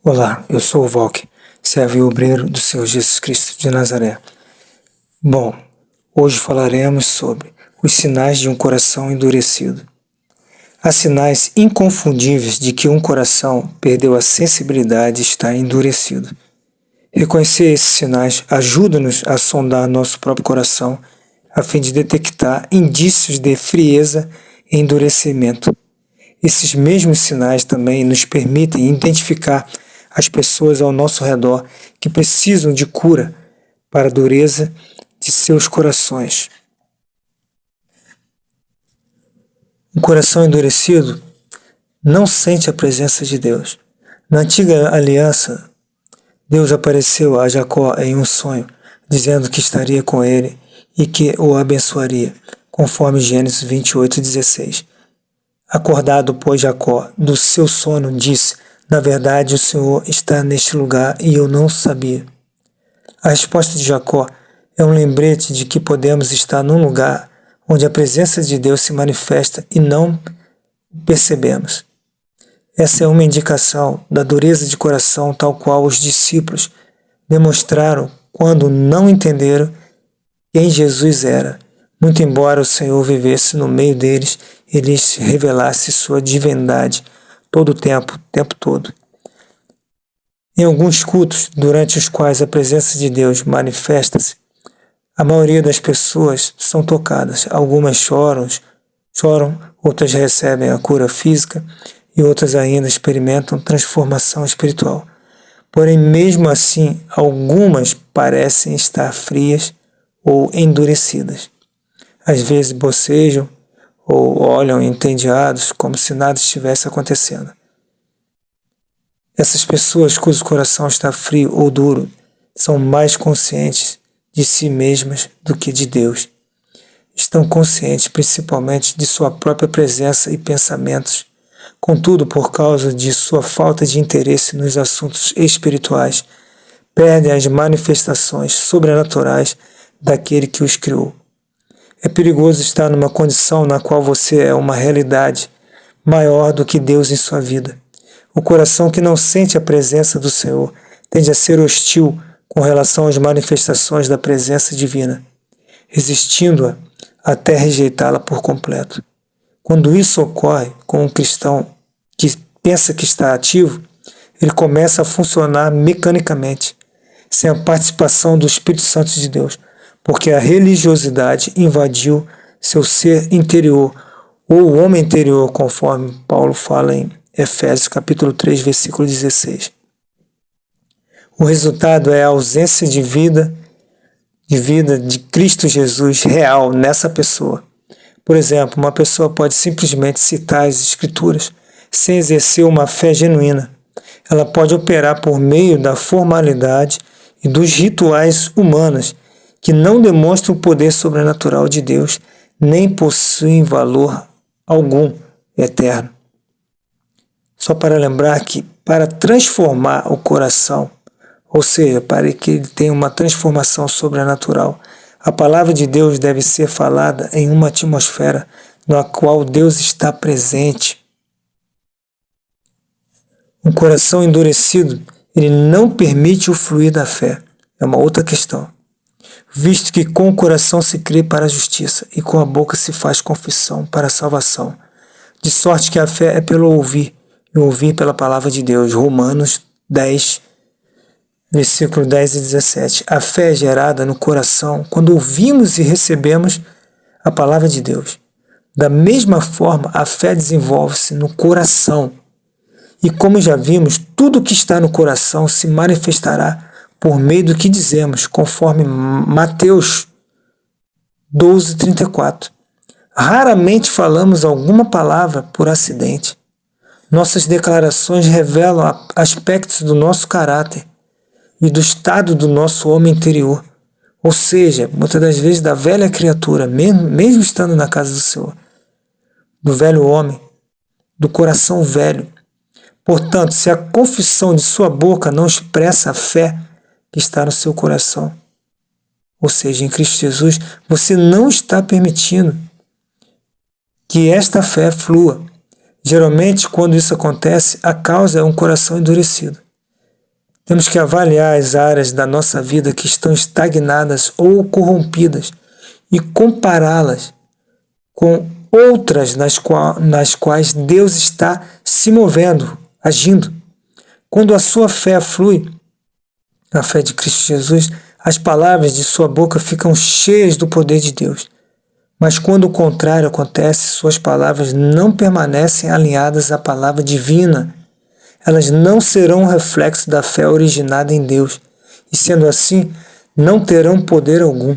Olá, eu sou o Valk, servo e obreiro do Senhor Jesus Cristo de Nazaré. Bom, hoje falaremos sobre os sinais de um coração endurecido. Há sinais inconfundíveis de que um coração perdeu a sensibilidade e está endurecido. Reconhecer esses sinais ajuda-nos a sondar nosso próprio coração, a fim de detectar indícios de frieza e endurecimento. Esses mesmos sinais também nos permitem identificar as pessoas ao nosso redor que precisam de cura para a dureza de seus corações. Um coração endurecido não sente a presença de Deus. Na antiga aliança, Deus apareceu a Jacó em um sonho, dizendo que estaria com ele e que o abençoaria, conforme Gênesis 28:16. Acordado, pois, Jacó do seu sono, disse: na verdade, o Senhor está neste lugar e eu não sabia. A resposta de Jacó é um lembrete de que podemos estar num lugar onde a presença de Deus se manifesta e não percebemos. Essa é uma indicação da dureza de coração tal qual os discípulos demonstraram quando não entenderam quem Jesus era, muito embora o Senhor vivesse no meio deles e lhes revelasse sua divindade todo o tempo todo. Em alguns cultos, durante os quais a presença de Deus manifesta-se, a maioria das pessoas são tocadas. Algumas choram, outras recebem a cura física e outras ainda experimentam transformação espiritual. Porém, mesmo assim, algumas parecem estar frias ou endurecidas. Às vezes bocejam ou olham entediados como se nada estivesse acontecendo. Essas pessoas cujo coração está frio ou duro são mais conscientes de si mesmas do que de Deus. Estão conscientes principalmente de sua própria presença e pensamentos. Contudo, por causa de sua falta de interesse nos assuntos espirituais, perdem as manifestações sobrenaturais daquele que os criou. É perigoso estar numa condição na qual você é uma realidade maior do que Deus em sua vida. O coração que não sente a presença do Senhor tende a ser hostil com relação às manifestações da presença divina, resistindo-a até rejeitá-la por completo. Quando isso ocorre com um cristão que pensa que está ativo, ele começa a funcionar mecanicamente, sem a participação do Espírito Santo de Deus, porque a religiosidade invadiu seu ser interior, ou o homem interior, conforme Paulo fala em Efésios capítulo 3, versículo 16. O resultado é a ausência de vida de Cristo Jesus real nessa pessoa. Por exemplo, uma pessoa pode simplesmente citar as Escrituras, sem exercer uma fé genuína. Ela pode operar por meio da formalidade e dos rituais humanos, que não demonstram o poder sobrenatural de Deus, nem possuem valor algum eterno. Só para lembrar que, para transformar o coração, ou seja, para que ele tenha uma transformação sobrenatural, a palavra de Deus deve ser falada em uma atmosfera na qual Deus está presente. Um coração endurecido, ele não permite o fluir da fé. É uma outra questão. Visto que com o coração se crê para a justiça e com a boca se faz confissão para a salvação. De sorte que a fé é pelo ouvir, e ouvir pela palavra de Deus. Romanos 10, versículo 10 e 17. A fé é gerada no coração quando ouvimos e recebemos a palavra de Deus. Da mesma forma, a fé desenvolve-se no coração. E como já vimos, tudo que está no coração se manifestará por meio do que dizemos, conforme Mateus 12:34. Raramente falamos alguma palavra por acidente. Nossas declarações revelam aspectos do nosso caráter e do estado do nosso homem interior, ou seja, muitas das vezes da velha criatura, mesmo estando na casa do Senhor, do velho homem, do coração velho. Portanto, se a confissão de sua boca não expressa a fé que está no seu coração, ou seja, em Cristo Jesus, você não está permitindo que esta fé flua. Geralmente, quando isso acontece, a causa é um coração endurecido. Temos que avaliar as áreas da nossa vida que estão estagnadas ou corrompidas e compará-las com outras nas quais Deus está se movendo, agindo. Quando a sua fé flui, a fé de Cristo Jesus, as palavras de sua boca ficam cheias do poder de Deus. Mas quando o contrário acontece, suas palavras não permanecem alinhadas à palavra divina. Elas não serão um reflexo da fé originada em Deus, e sendo assim, não terão poder algum.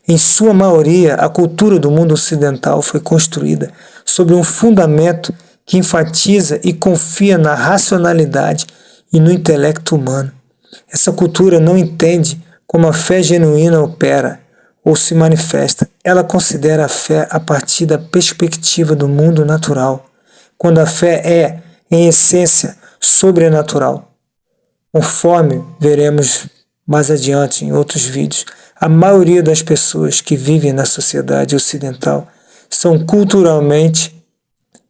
Em sua maioria, a cultura do mundo ocidental foi construída sobre um fundamento que enfatiza e confia na racionalidade e no intelecto humano. Essa cultura não entende como a fé genuína opera ou se manifesta. Ela considera a fé a partir da perspectiva do mundo natural, quando a fé é, em essência, sobrenatural. Conforme veremos mais adiante em outros vídeos, a maioria das pessoas que vivem na sociedade ocidental são culturalmente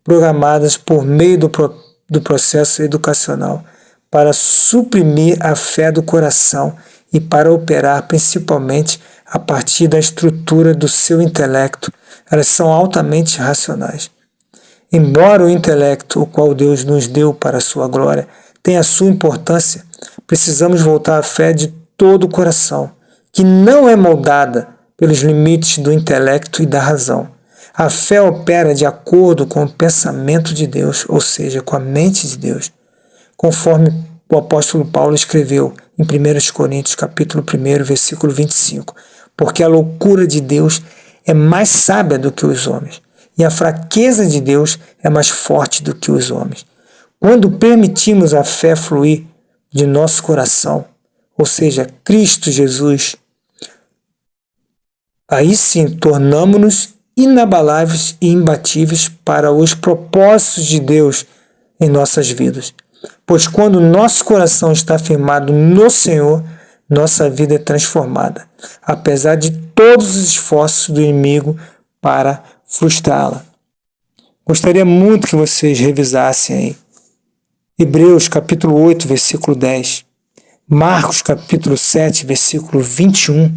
programadas por meio do processo educacional para suprimir a fé do coração e para operar principalmente a partir da estrutura do seu intelecto. Elas são altamente racionais. Embora o intelecto, o qual Deus nos deu para a sua glória, tenha sua importância, precisamos voltar à fé de todo o coração, que não é moldada pelos limites do intelecto e da razão. A fé opera de acordo com o pensamento de Deus, ou seja, com a mente de Deus, conforme o apóstolo Paulo escreveu em 1 Coríntios capítulo 1, versículo 25, porque a loucura de Deus é mais sábia do que os homens, e a fraqueza de Deus é mais forte do que os homens. Quando permitimos a fé fluir de nosso coração, ou seja, Cristo Jesus, aí sim tornamo-nos inabaláveis e imbatíveis para os propósitos de Deus em nossas vidas. Pois quando nosso coração está firmado no Senhor, nossa vida é transformada, apesar de todos os esforços do inimigo para frustrá-la. Gostaria muito que vocês revisassem aí Hebreus capítulo 8, versículo 10, Marcos capítulo 7, versículo 21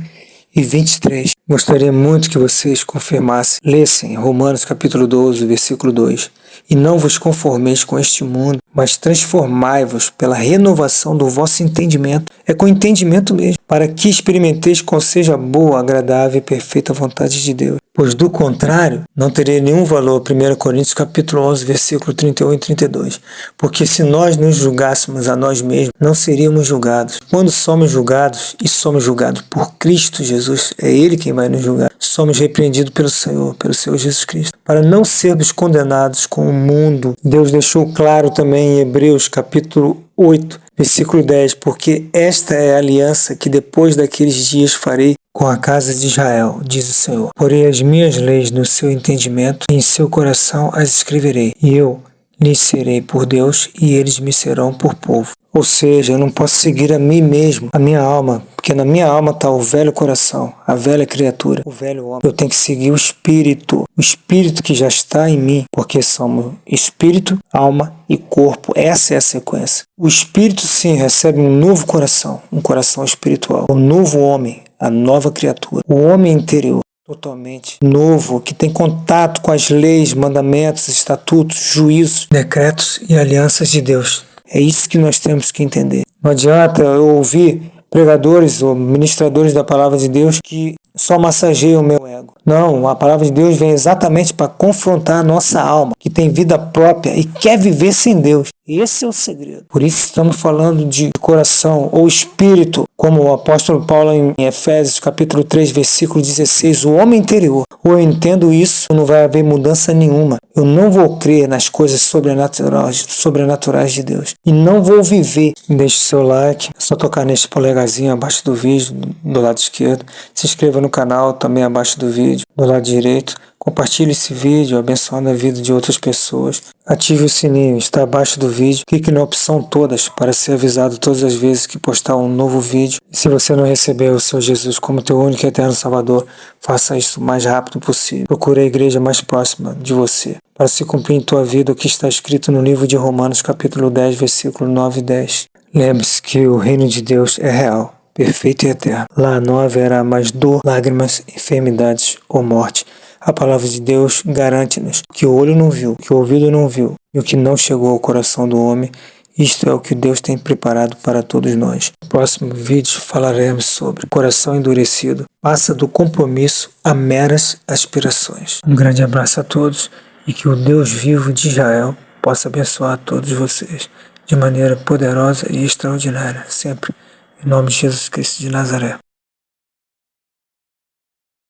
e 23. Gostaria muito que vocês confirmassem, lessem Romanos capítulo 12, versículo 2. E não vos conformeis com este mundo, mas transformai-vos pela renovação do vosso entendimento. É com entendimento mesmo, para que experimenteis qual seja a boa, agradável e perfeita vontade de Deus. Pois do contrário, não teria nenhum valor. 1 Coríntios capítulo 11, versículo 31 e 32. Porque se nós nos julgássemos a nós mesmos, não seríamos julgados. Quando somos julgados, e somos julgados por Cristo Jesus, é Ele quem vai nos julgar, somos repreendidos pelo Senhor Jesus Cristo. Para não sermos condenados com o mundo, Deus deixou claro também em Hebreus capítulo 8, versículo 10, porque esta é a aliança que depois daqueles dias farei com a casa de Israel, diz o Senhor. Porei as minhas leis no seu entendimento e em seu coração as escreverei, e eu lhes serei por Deus e eles me serão por povo. Ou seja, eu não posso seguir a mim mesmo, a minha alma, porque na minha alma está o velho coração, a velha criatura, o velho homem. Eu tenho que seguir o Espírito que já está em mim, porque somos Espírito, alma e corpo. Essa é a sequência. O Espírito sim recebe um novo coração, um coração espiritual, um novo homem, a nova criatura, o homem interior. Totalmente novo, que tem contato com as leis, mandamentos, estatutos, juízos, decretos e alianças de Deus. É isso que nós temos que entender. Não adianta eu ouvir pregadores ou ministradores da palavra de Deus que só massageiam o meu ego. Não, a palavra de Deus vem exatamente para confrontar a nossa alma, que tem vida própria e quer viver sem Deus. Esse é o segredo. Por isso estamos falando de coração ou espírito, como o apóstolo Paulo em Efésios capítulo 3, versículo 16, o homem interior. Ou eu entendo isso, não vai haver mudança nenhuma. Eu não vou crer nas coisas sobrenaturais de Deus. E não vou viver. Deixe seu like, é só tocar neste polegarzinho abaixo do vídeo, do lado esquerdo. Se inscreva no canal, também abaixo do vídeo, do lado direito, Compartilhe esse vídeo, abençoando a vida de outras pessoas. Ative o sininho, está abaixo do vídeo. Clique na opção todas para ser avisado todas as vezes que postar um novo vídeo. E se você não recebeu o Senhor Jesus como teu único e eterno Salvador, faça isso o mais rápido possível. Procure a igreja mais próxima de você, para se cumprir em tua vida o que está escrito no livro de Romanos, capítulo 10, versículo 9 e 10. Lembre-se que o reino de Deus é real, perfeito e eterno. Lá não haverá mais dor, lágrimas, enfermidades ou morte. A palavra de Deus garante-nos que o olho não viu, que o ouvido não viu e o que não chegou ao coração do homem. Isto é o que Deus tem preparado para todos nós. No próximo vídeo falaremos sobre coração endurecido. Passa do compromisso a meras aspirações. Um grande abraço a todos e que o Deus vivo de Israel possa abençoar todos vocês de maneira poderosa e extraordinária, sempre. Em nome de Jesus Cristo de Nazaré.